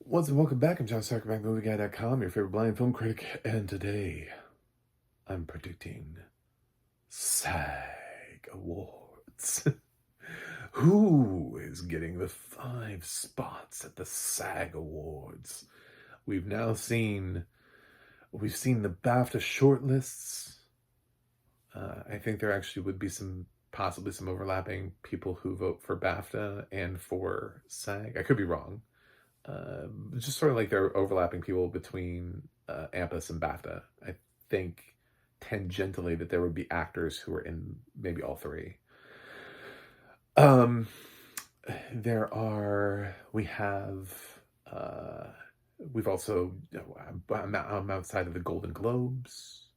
Once and welcome back. I'm John Sarkoback, MovieGuy.com, your favorite blind film critic, and today I'm predicting SAG Awards. Who is getting the 5 spots at the SAG Awards? We've seen the BAFTA shortlists. I think there actually would be possibly some overlapping people who vote for BAFTA and for SAG. I could be wrong. Just sort of like there are overlapping people between AMPAS and BAFTA. I think tangentially that there would be actors who are in maybe all three. We've also, I'm outside of the Golden Globes.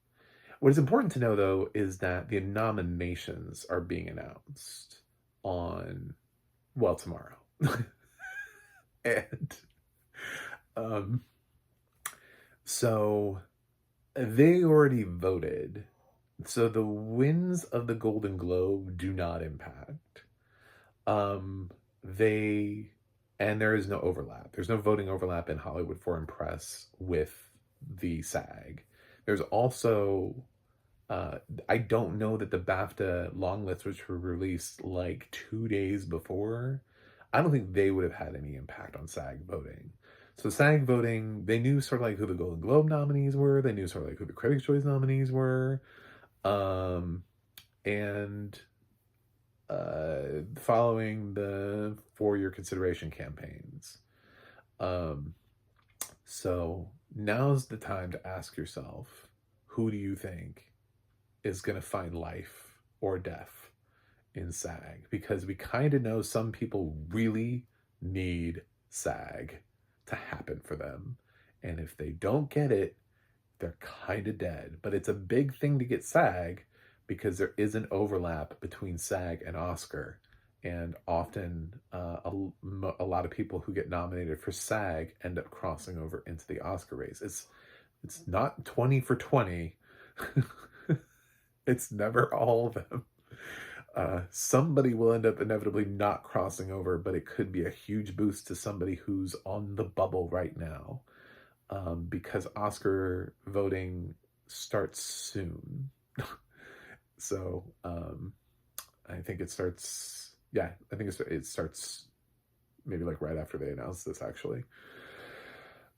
What is important to know, though, is that the nominations are being announced tomorrow. And so they already voted. So the wins of the Golden Globe do not impact. There is no overlap. There's no voting overlap in Hollywood Foreign Press with the SAG. There's also, I don't know that the BAFTA long lists, which were released like 2 days before, I don't think they would have had any impact on SAG voting. So SAG voting, they knew sort of like who the Golden Globe nominees were. They knew sort of like who the Critics' Choice nominees were. Following the for-your consideration campaigns. So now's the time to ask yourself, who do you think is going to find life or death in SAG? Because we kind of know some people really need SAG to happen for them. And if they don't get it, they're kind of dead. But it's a big thing to get SAG because there is an overlap between SAG and Oscar. And often a lot of people who get nominated for SAG end up crossing over into the Oscar race. It's not 20 for 20. It's never all of them. Somebody will end up inevitably not crossing over, but it could be a huge boost to somebody who's on the bubble right now, because Oscar voting starts soon. So I think it starts. Yeah, I think it starts maybe like right after they announce this, actually.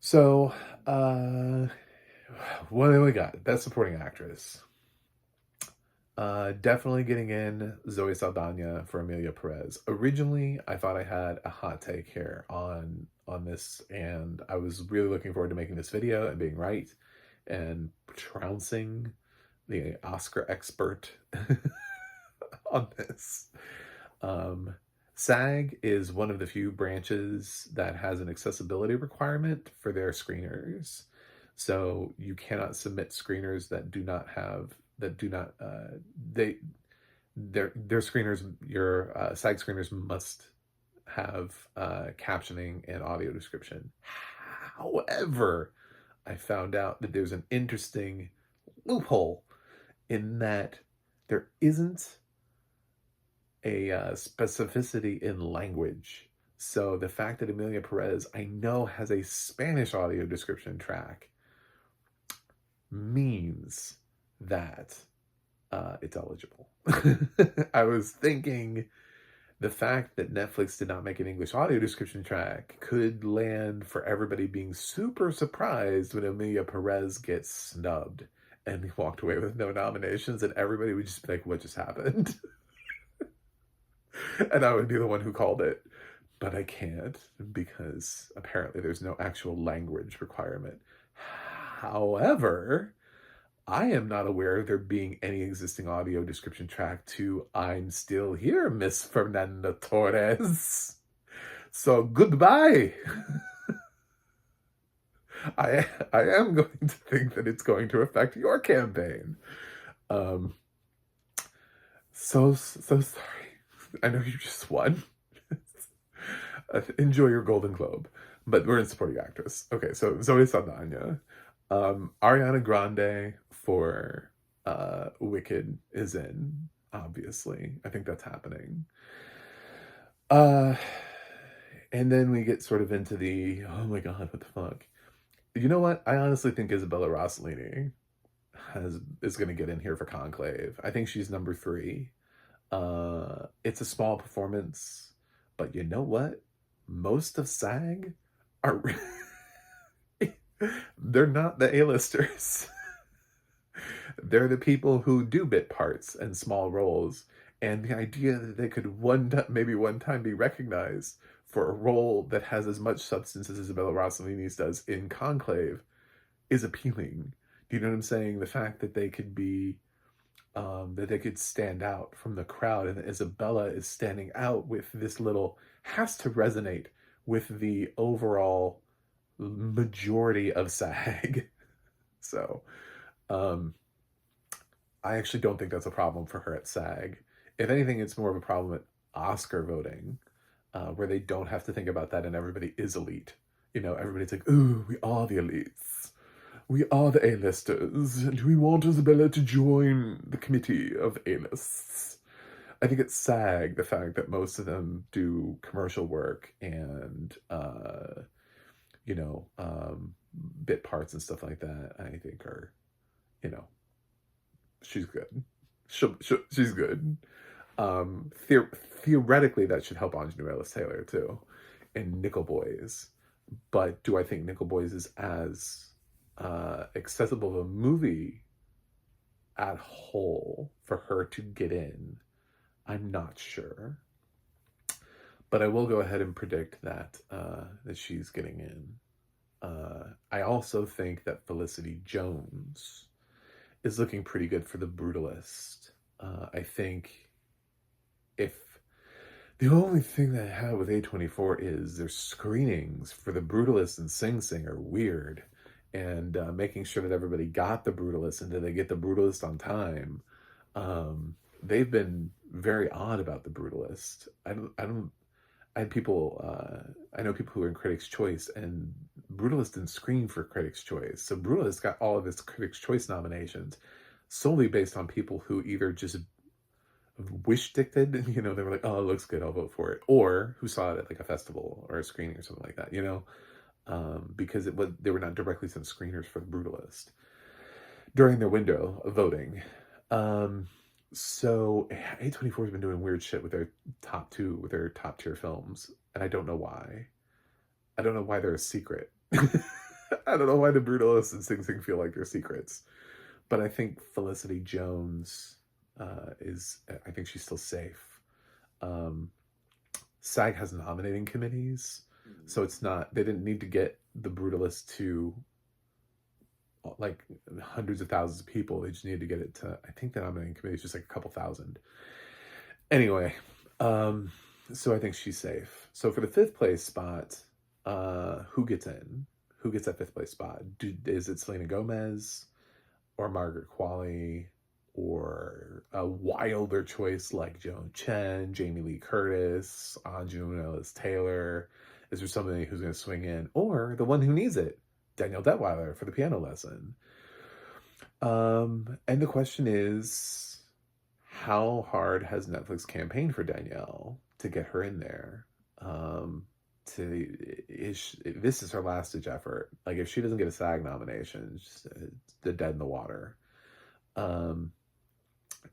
So what do we got? Best Supporting Actress. Definitely getting in Zoe Saldana for Emilia Perez. Originally, I thought I had a hot take here on this, and I was really looking forward to making this video and being right and trouncing the Oscar expert on this. SAG is one of the few branches that has an accessibility requirement for their screeners. So you cannot submit screeners that do not have their screeners, your SAG screeners must have captioning and audio description. However, I found out that there's an interesting loophole in that there isn't a specificity in language. So the fact that Emilia Perez, I know, has a Spanish audio description track means that it's eligible. I was thinking the fact that Netflix did not make an English audio description track could land for everybody being super surprised when Emilia Perez gets snubbed and walked away with no nominations, and everybody would just be like, what just happened? And I would be the one who called it. But I can't, because apparently there's no actual language requirement. However, I am not aware of there being any existing audio description track to "I'm Still Here, Miss Fernanda Torres." So goodbye. I am going to think that it's going to affect your campaign. So sorry. I know you just won. Enjoy your Golden Globe. But we're in Supporting Actress. Okay, so Zoe Saldana. Ariana Grande for Wicked is in, obviously. I think that's happening. And then we get sort of into the, oh my God, what the fuck? You know what? I honestly think Isabella Rossellini is going to get in here for Conclave. I think she's number 3. It's a small performance, but you know what? Most of SAG are they're not the A-listers. They're the people who do bit parts and small roles. And the idea that they could maybe one time be recognized for a role that has as much substance as Isabella Rossellini's does in Conclave is appealing. Do you know what I'm saying? The fact that they could be, that they could stand out from the crowd, and that Isabella is standing out with this little, has to resonate with the overall majority of SAG. So, I actually don't think that's a problem for her at SAG. If anything, it's more of a problem at Oscar voting, where they don't have to think about that and everybody is elite. You know, everybody's like, ooh, we are the elites. We are the A-listers, and we want Isabella to join the committee of A-lists. I think it's SAG, the fact that most of them do commercial work and, you know, bit parts and stuff like that, I think are, you know, she's good. She's good. Theoretically, that should help Anjanou Ellis-Taylor, too, and Nickel Boys. But do I think Nickel Boys is as accessible of a movie at whole for her to get in? I'm not sure. But I will go ahead and predict that that she's getting in. I also think that Felicity Jones is looking pretty good for The Brutalist. I think if the only thing that I have with A24 is their screenings for The Brutalist and Sing Sing are weird, and making sure that everybody got The Brutalist and that they get The Brutalist on time. They've been very odd about The Brutalist. I had people, I know people who are in Critics' Choice, and Brutalist didn't screen for Critics' Choice. So Brutalist got all of its Critics' Choice nominations solely based on people who either just wish-dicted, you know, they were like, oh, it looks good, I'll vote for it, or who saw it at like a festival or a screening or something like that, you know, because they were not directly sent screeners for The Brutalist during their window of voting. So A24 has been doing weird shit with their top tier films, and I don't know why. I don't know why they're a secret. I don't know why The Brutalist and Sing Sing feel like they're secrets. But I think Felicity Jones I think she's still safe. SAG has nominating committees, so it's not, they didn't need to get The Brutalist to like hundreds of thousands of people. They just needed to get it to, I think the nominating committee is just like a couple thousand. Anyway, so I think she's safe. So for the 5th place spot, who gets in? Who gets that 5th place spot? Is it Selena Gomez or Margaret Qualley, or a wilder choice like Joan Chen, Jamie Lee Curtis, Anjanou Ellis-Taylor? Is there somebody who's going to swing in? Or the one who needs it, Danielle Detweiler for The Piano Lesson. And the question is, how hard has Netflix campaigned for Danielle to get her in there? This is her last ditch effort. Like, if she doesn't get a SAG nomination, it's dead in the water.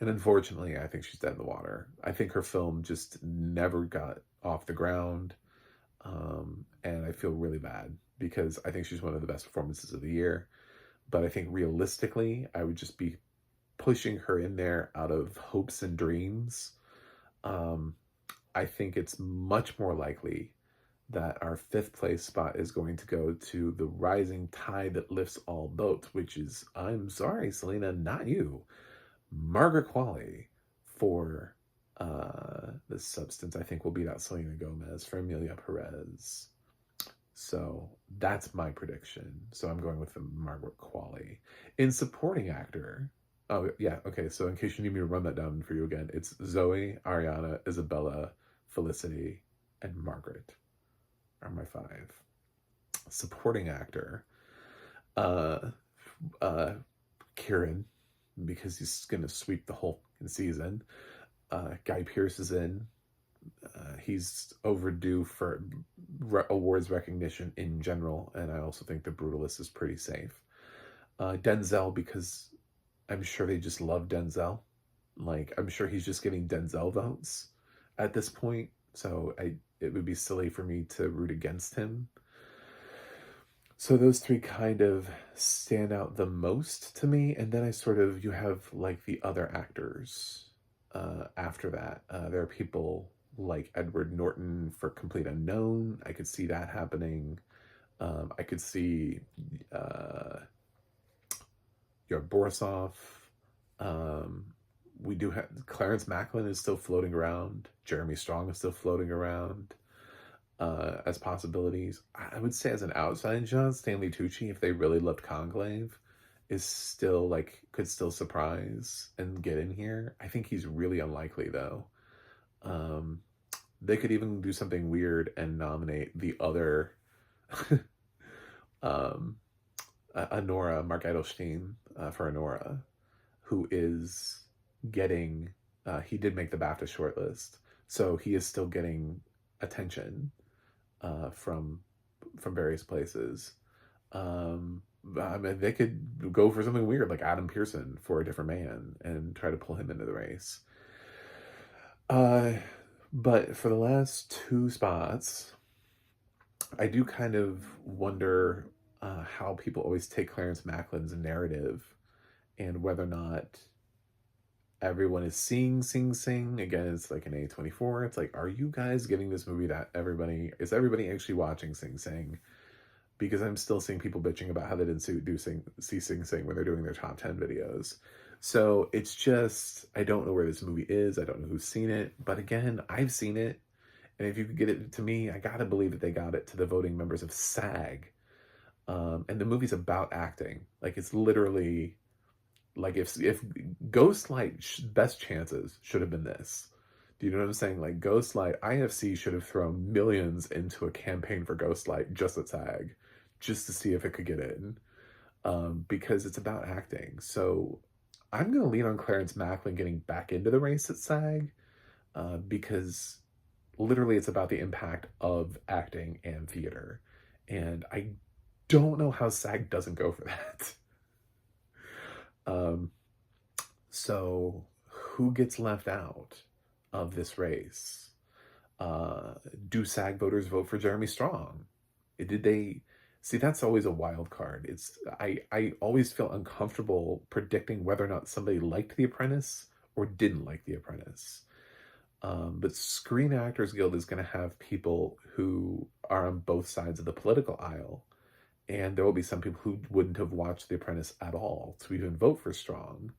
And unfortunately, I think she's dead in the water. I think her film just never got off the ground. And I feel really bad because I think she's one of the best performances of the year. But I think realistically, I would just be pushing her in there out of hopes and dreams. I think it's much more likely that our 5th place spot is going to go to the rising tide that lifts all boats, which is, I'm sorry, Selena, not you, Margaret Qualley for The Substance. I think will beat out Selena Gomez for Emilia Perez. So that's my prediction. So I'm going with the Margaret Qualley. In supporting actor, oh yeah, okay, so in case you need me to run that down for you again, it's Zoe, Ariana, Isabella, Felicity, and Margaret are my 5. Supporting actor, Kieran, because he's gonna sweep the whole season. Guy Pearce is in. he's overdue for awards recognition in general, and I also think The Brutalist is pretty safe. Denzel, because I'm sure they just love Denzel. Like, I'm sure he's just getting Denzel votes at this point. So it would be silly for me to root against him. So those three kind of stand out the most to me. And then you have like the other actors after that. There are people like Edward Norton for Complete Unknown. I could see that happening. I could see your Borisov. Um, we do have Clarence Macklin is still floating around. Jeremy Strong is still floating around as possibilities. I would say as an outside shot, Stanley Tucci, if they really loved Conclave, is still like could still surprise and get in here. I think he's really unlikely though. They could even do something weird and nominate the other um, Honora, Mark Edelstein for Honora, who is getting, he did make the BAFTA shortlist, so he is still getting attention from various places. I mean, they could go for something weird like Adam Pearson for A Different Man and try to pull him into the race. But for the last two spots, I do kind of wonder how people always take Clarence Macklin's narrative and whether or not everyone is seeing Sing Sing. Again, it's like an A24. It's like, are you guys giving this movie that is everybody actually watching Sing Sing? Because I'm still seeing people bitching about how they didn't see Sing Sing when they're doing their top 10 videos. So it's just, I don't know where this movie is. I don't know who's seen it. But again, I've seen it. And if you could get it to me, I gotta believe that they got it to the voting members of SAG. And the movie's about acting. Like, it's literally, like, if Ghostlight best chances should have been this. Do you know what I'm saying? Like, Ghostlight, IFC should have thrown millions into a campaign for Ghostlight just at SAG, just to see if it could get in, because it's about acting. So I'm going to lean on Clarence Macklin getting back into the race at SAG, because literally it's about the impact of acting and theater. And I don't know how SAG doesn't go for that. So who gets left out of this race? Do SAG voters vote for Jeremy Strong? Did they see? That's always a wild card. I always feel uncomfortable predicting whether or not somebody liked The Apprentice or didn't like The Apprentice. But Screen Actors Guild is going to have people who are on both sides of the political aisle, and there will be some people who wouldn't have watched The Apprentice at all to even vote for Strong.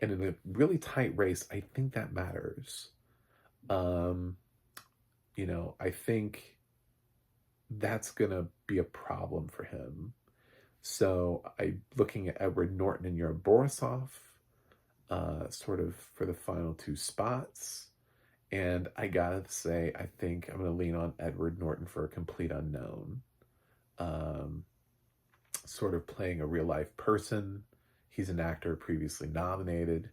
And in a really tight race, I think that matters. I think that's going to be a problem for him. So I'm looking at Edward Norton and your Borisov, sort of for the final two spots. And I gotta say, I think I'm going to lean on Edward Norton for A Complete Unknown. Sort of playing a real life person. He's an actor previously nominated.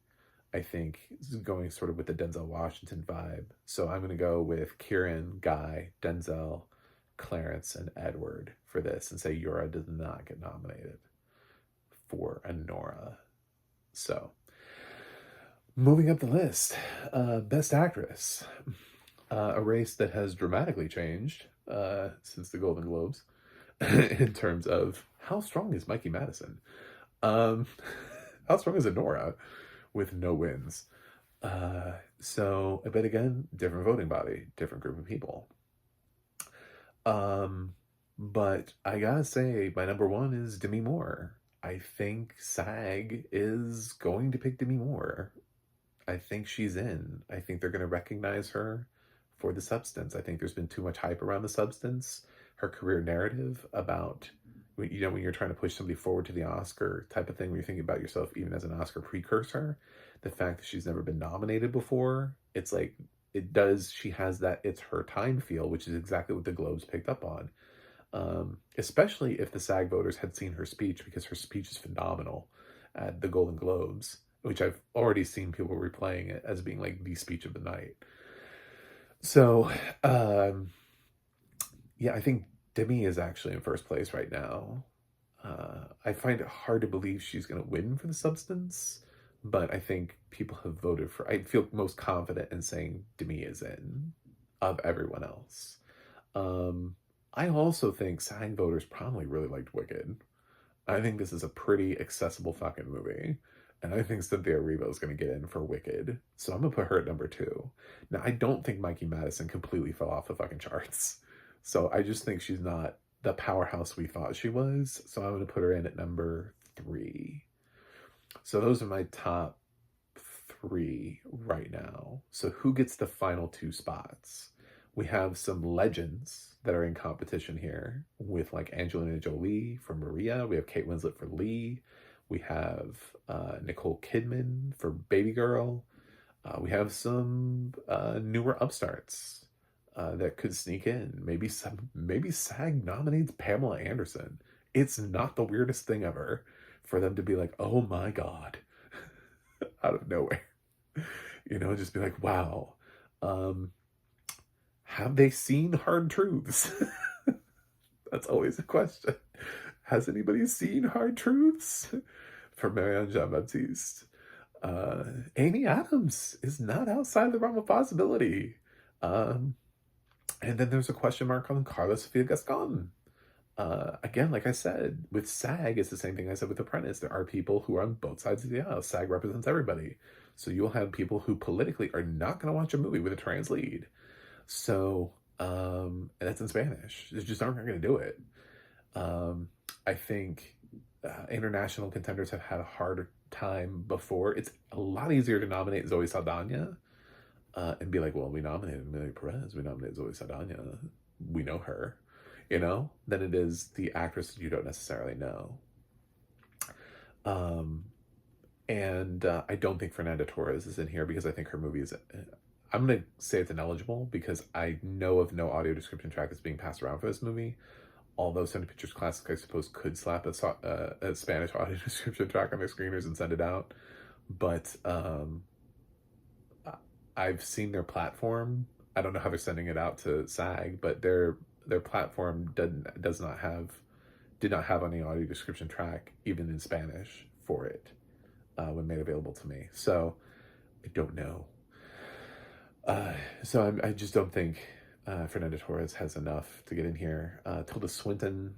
I think going sort of with the Denzel Washington vibe. So I'm going to go with Kieran, Guy, Denzel, Clarence, and Edward for this and say Yura does not get nominated for Honora. So moving up the list, Best Actress. A race that has dramatically changed since the Golden Globes in terms of how strong is Mikey Madison? How strong is Honora with no wins? But again, different voting body, different group of people. But I gotta say, my number one is Demi Moore. I think SAG is going to pick Demi Moore. I think she's in. I think they're going to recognize her for The Substance. I think there's been too much hype around The Substance. Her career narrative about, when you're trying to push somebody forward to the Oscar type of thing, when you're thinking about yourself even as an Oscar precursor, the fact that she's never been nominated before, it's like, she has that it's her time feel, which is exactly what the Globes picked up on. Especially if the SAG voters had seen her speech, because her speech is phenomenal at the Golden Globes, which I've already seen people replaying it as being like the speech of the night. So, um, yeah, I think Demi is actually in first place right now. I find it hard to believe she's going to win for The Substance, but I think people have voted for. I feel most confident in saying Demi is in of everyone else. Um, I also think SAG voters probably really liked Wicked. I think this is a pretty accessible fucking movie. And I think Cynthia Erivo is going to get in for Wicked. So I'm going to put her at number two. Now, I don't think Mikey Madison completely fell off the fucking charts. So I just think she's not the powerhouse we thought she was. So I'm going to put her in at number three. So those are my top three right now. So who gets the final two spots? We have some legends that are in competition here with like Angelina Jolie for Maria. We have Kate Winslet for Lee. We have Nicole Kidman for Baby Girl. We have some newer upstarts that could sneak in. Maybe SAG nominates Pamela Anderson. It's not the weirdest thing ever for them to be like, oh my god, out of nowhere. Just be like, wow. Um, have they seen Hard Truths? That's always a question. Has anybody seen Hard Truths? For Marianne Jean Baptiste. Amy Adams is not outside the realm of possibility. And then there's a question mark on Carla Sofia Gascon. Again, like I said, with SAG, it's the same thing I said with Apprentice. There are people who are on both sides of the aisle. SAG represents everybody. So you'll have people who politically are not going to watch a movie with a trans lead. So, and that's in Spanish. They just aren't going to do it. I think international contenders have had a harder time before. It's a lot easier to nominate Zoe Saldana and be like, well, we nominated Amelia Perez. We nominated Zoe Saldana. We know her, than it is the actress that you don't necessarily know. And I don't think Fernanda Torres is in here because I think her movie is. I'm going to say it's ineligible because I know of no audio description track that's being passed around for this movie. Although Sony Pictures Classic, I suppose, could slap a Spanish audio description track on their screeners and send it out. But I've seen their platform. I don't know how they're sending it out to SAG, but their platform did not have any audio description track, even in Spanish, for it when made available to me. So I don't know. So I just don't think Fernanda Torres has enough to get in here. Tilda Swinton,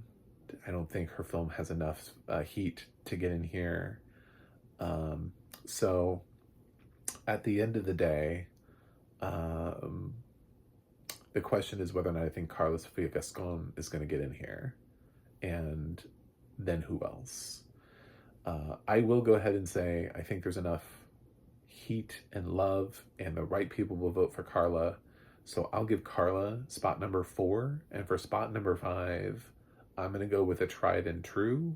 I don't think her film has enough heat to get in here. So at the end of the day, the question is whether or not I think Carla Sofia Gascon is going to get in here. And then who else? I will go ahead and say I think there's enough heat and love, and the right people will vote for Carla. So I'll give Carla spot number 4, and for spot number 5, I'm going to go with a tried and true,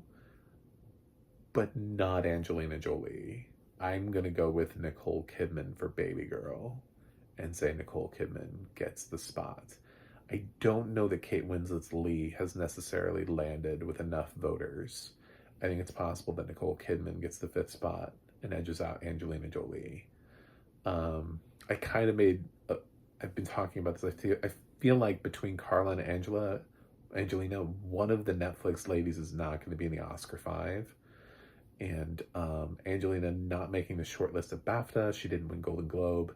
but not Angelina Jolie. I'm going to go with Nicole Kidman for Baby Girl and say Nicole Kidman gets the spot. I don't know that Kate Winslet's Lee has necessarily landed with enough voters. I think it's possible that Nicole Kidman gets the 5th spot and edges out Angelina Jolie. I kind of I've been talking about this. I feel like between Carla and Angelina, one of the Netflix ladies is not going to be in the Oscar 5. And Angelina not making the short list at BAFTA. She didn't win Golden Globe.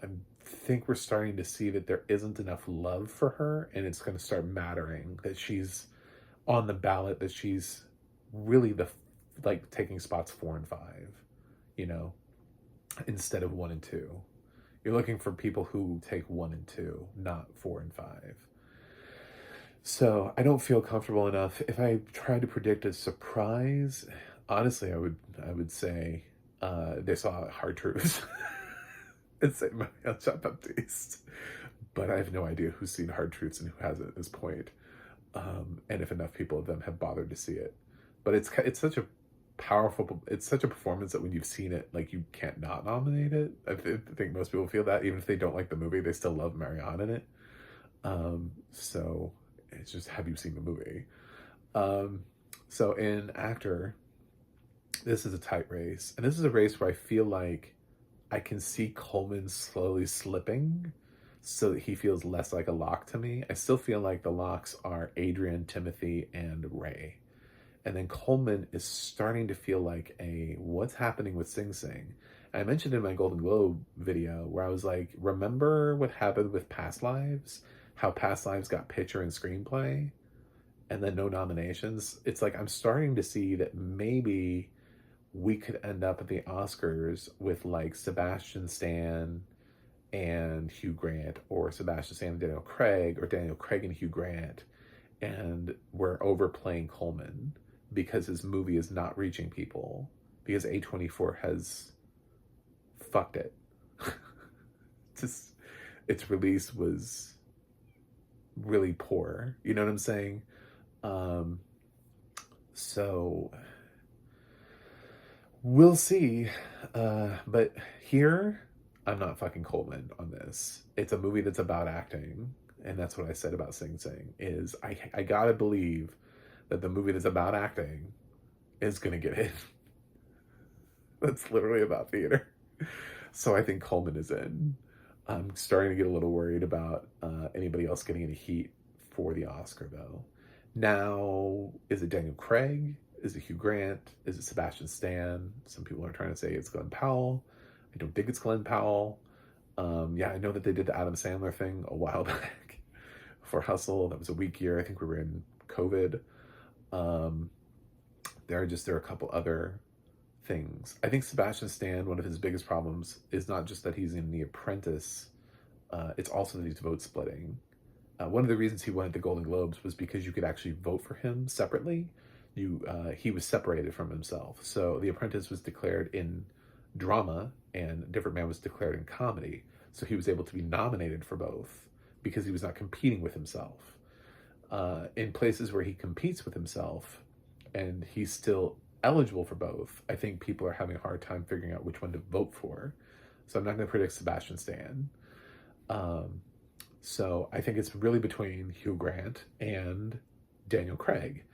I think we're starting to see that there isn't enough love for her, and it's going to start mattering that she's on the ballot, that she's really taking spots 4 and 5, instead of 1 and 2. You're looking for people who take 1 and 2, not 4 and 5. So I don't feel comfortable enough. If I tried to predict a surprise, honestly, I would say they saw Hard Truths and say Marianne Jean Baptiste. But I have no idea who's seen Hard Truths and who hasn't at this point. And if enough people of them have bothered to see it. But it's such a performance that when you've seen it, like, you can't not nominate it. I think most people feel that, even if they don't like the movie, they still love Marianne in it. So it's just, have you seen the movie? So in actor, this is a tight race, and this is a race where I feel like I can see Coleman slowly slipping so that he feels less like a lock to me. I still feel like the locks are Adrian, Timothy, and Ray. And then Coleman is starting to feel like a what's happening with Sing Sing. I mentioned in my Golden Globe video where I was like, remember what happened with Past Lives? How Past Lives got picture and screenplay and then no nominations? It's like I'm starting to see that maybe we could end up at the Oscars with like Sebastian Stan and Hugh Grant, or Sebastian Stan and Daniel Craig, or Daniel Craig and Hugh Grant, and we're overplaying Coleman because his movie is not reaching people because A24 has fucked it. Just its release was really poor. You know what I'm saying? Um, so we'll see. But here, I'm not fucking Coleman on this. It's a movie that's about acting, and that's what I said about Sing Sing. Is I gotta believe that the movie that's about acting is gonna get in. That's literally about theater. So I think Coleman is in. I'm starting to get a little worried about anybody else getting any heat for the Oscar, though. Now, is it Daniel Craig? Is it Hugh Grant? Is it Sebastian Stan? Some people are trying to say it's Glenn Powell. I don't think it's Glenn Powell. Yeah, I know that they did the Adam Sandler thing a while back for Hustle. That was a weak year. I think we were in COVID. Um, there are a couple other things. I think Sebastian Stan, one of his biggest problems is not just that he's in The Apprentice, it's also that he's vote splitting. One of the reasons he wanted the Golden Globes was because you could actually vote for him separately. He was separated from himself. So The Apprentice was declared in drama and Different Man was declared in comedy. So he was able to be nominated for both because he was not competing with himself. In places where he competes with himself and he's still eligible for both, I think people are having a hard time figuring out which one to vote for. So I'm not going to predict Sebastian Stan. So I think it's really between Hugh Grant and Daniel Craig.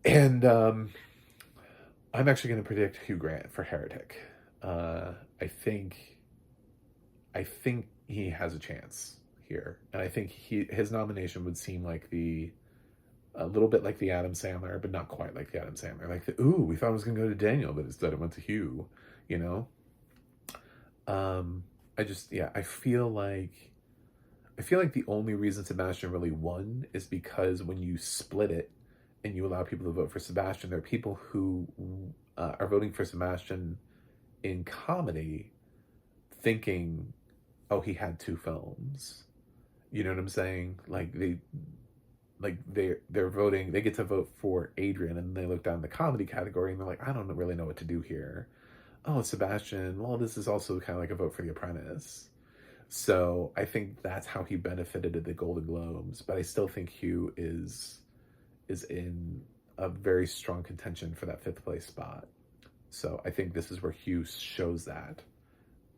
And I'm actually going to predict Hugh Grant for Heretic. I think he has a chance here, and I think his nomination would seem like a little bit like the Adam Sandler, but not quite like the Adam Sandler. Like we thought it was going to go to Daniel, but instead it went to Hugh. You know. I feel like the only reason Sebastian really won is because when you split it and you allow people to vote for Sebastian, there are people who are voting for Sebastian in comedy thinking, oh, he had two films. You know what I'm saying? They're voting, they get to vote for Adrian, and they look down the comedy category and they're like, I don't really know what to do here. Oh, Sebastian, well, this is also kind of like a vote for The Apprentice. So I think that's how he benefited at the Golden Globes, but I still think Hugh is in a very strong contention for that fifth place spot. So I think this is where Hugh shows that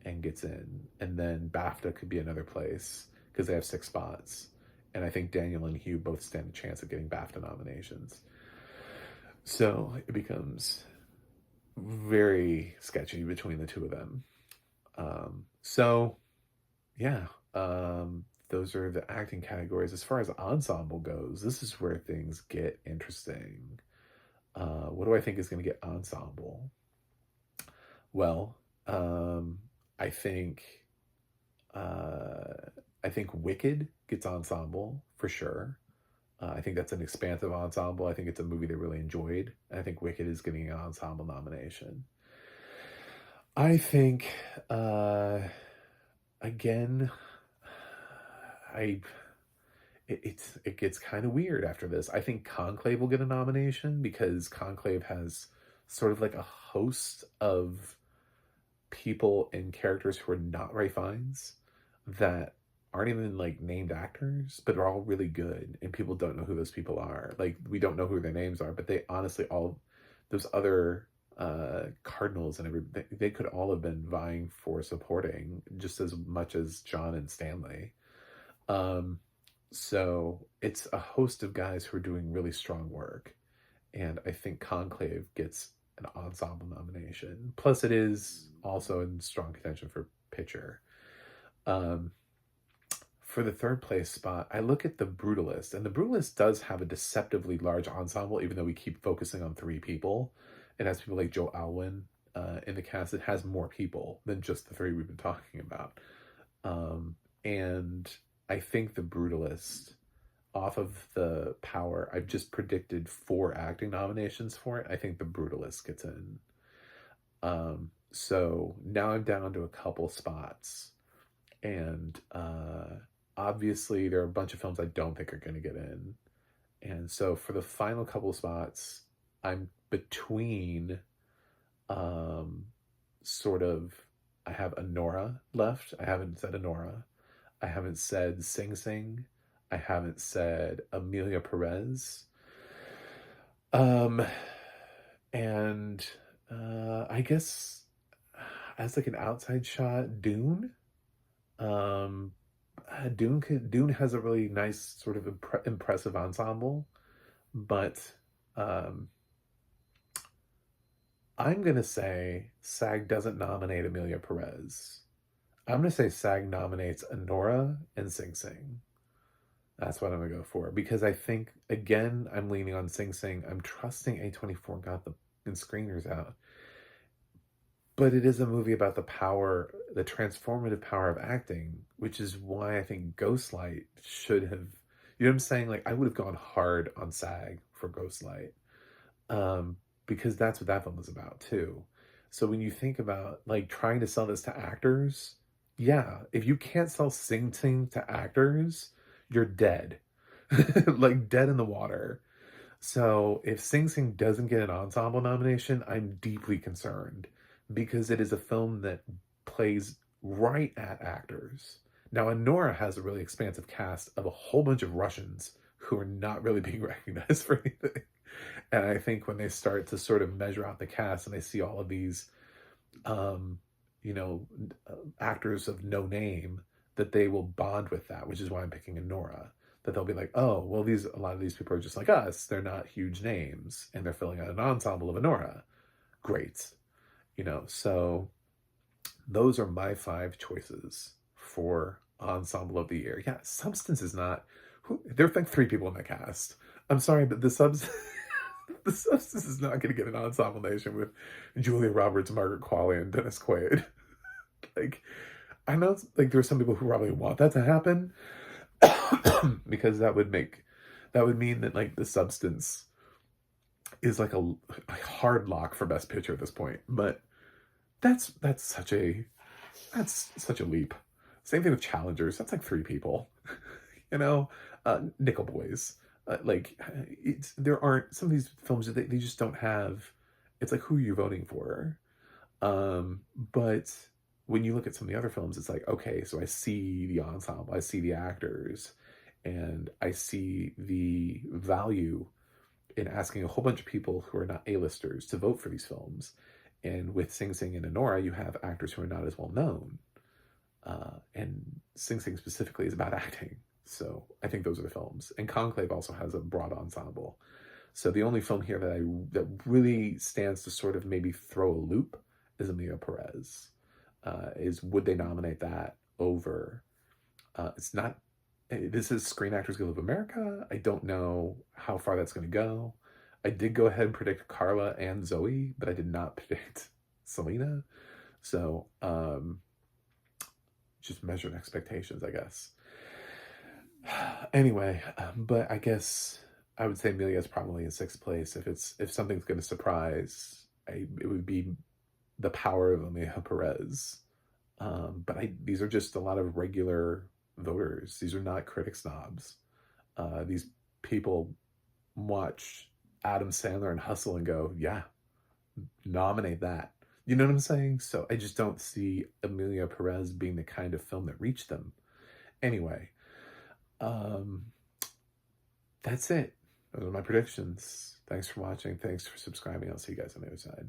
and gets in. And then BAFTA could be another place because they have 6 spots. And I think Daniel and Hugh both stand a chance of getting BAFTA nominations. So it becomes very sketchy between the two of them. Those are the acting categories. As far as ensemble goes, this is where things get interesting. What do I think is going to get ensemble? Well, I think Wicked gets ensemble for sure. I think that's an expansive ensemble. I think it's a movie they really enjoyed. I think Wicked is getting an ensemble nomination. I think, again, it gets kind of weird after this. I think Conclave will get a nomination because Conclave has sort of like a host of people and characters who are not Ray Fiennes that aren't even like named actors, but are all really good, and people don't know who those people are. Like, we don't know who their names are, but they honestly all, those other cardinals and everything, they could all have been vying for supporting just as much as John and Stanley. So it's a host of guys who are doing really strong work, and I think Conclave gets an ensemble nomination. Plus, it is also in strong contention for picture. for the third place spot, I look at The Brutalist, and The Brutalist does have a deceptively large ensemble, even though we keep focusing on three people. It has people like Joe Alwyn in the cast. It has more people than just the three we've been talking about. And I think The Brutalist, off of the Power, I've just predicted 4 acting nominations for it. I think The Brutalist gets in. So now I'm down to a couple spots. And obviously there are a bunch of films I don't think are going to get in. And so for the final couple spots, I'm between sort of, I have Anora left. I haven't said Anora. I haven't said Sing Sing. I haven't said Amelia Perez. And I guess as like an outside shot, Dune. Dune has a really nice sort of impressive ensemble, but I'm gonna say SAG doesn't nominate Amelia Perez. I'm gonna say SAG nominates Anora and Sing Sing. That's what I'm gonna go for, because I think, again, I'm leaning on Sing Sing. I'm trusting A24 got the screeners out. But it is a movie about the power, the transformative power of acting, which is why I think Ghostlight should have, you know what I'm saying? Like, I would have gone hard on SAG for Ghostlight, because that's what that film is about too. So when you think about like trying to sell this to actors, yeah, if you can't sell Sing Sing to actors, you're dead. Like dead in the water. So if Sing Sing doesn't get an ensemble nomination, I'm deeply concerned, because it is a film that plays right at actors. Now, Anora has a really expansive cast of a whole bunch of Russians who are not really being recognized for anything. And I think when they start to sort of measure out the cast and they see all of these, you know, actors of no name, that they will bond with that, which is why I'm picking Anora. That they'll be like, oh, well, a lot of these people are just like us. They're not huge names, and they're filling out an ensemble of Anora. Great. You know, so those are my 5 choices for ensemble of the year. Yeah, Substance is not, there are like 3 people in the cast. I'm sorry, but the Substance is not going to get an ensemble nomination with Julia Roberts, Margaret Qualley, and Dennis Quaid. Like, I know like there are some people who probably want that to happen, because that would mean that like The Substance is like a hard lock for Best Picture at this point. But that's such a leap. Same thing with Challengers. That's like 3 people. You know, Nickel Boys. There aren't, some of these films that they just don't have. It's like, who are you voting for? But when you look at some of the other films, it's like, okay, so I see the ensemble, I see the actors, and I see the value in asking a whole bunch of people who are not A-listers to vote for these films. And with Sing Sing and Anora, you have actors who are not as well known. And Sing Sing specifically is about acting. So I think those are the films. And Conclave also has a broad ensemble. So the only film here that really stands to sort of maybe throw a loop is Amelia Perez. Is would they nominate that over? It's not. This is Screen Actors Guild of America. I don't know how far that's going to go. I did go ahead and predict Carla and Zoe, but I did not predict Selena. So just measuring expectations, I guess. Anyway, but I guess I would say Amelia's probably in 6th place. If something's going to surprise, it would be the power of Amelia Perez. But these are just a lot of regular voters. These are not critic snobs. These people watch Adam Sandler and Hustle and go, yeah, nominate that. You know what I'm saying? So I just don't see Amelia Perez being the kind of film that reached them. Anyway, that's it. Those are my predictions. Thanks for watching. Thanks for subscribing. I'll see you guys on the other side.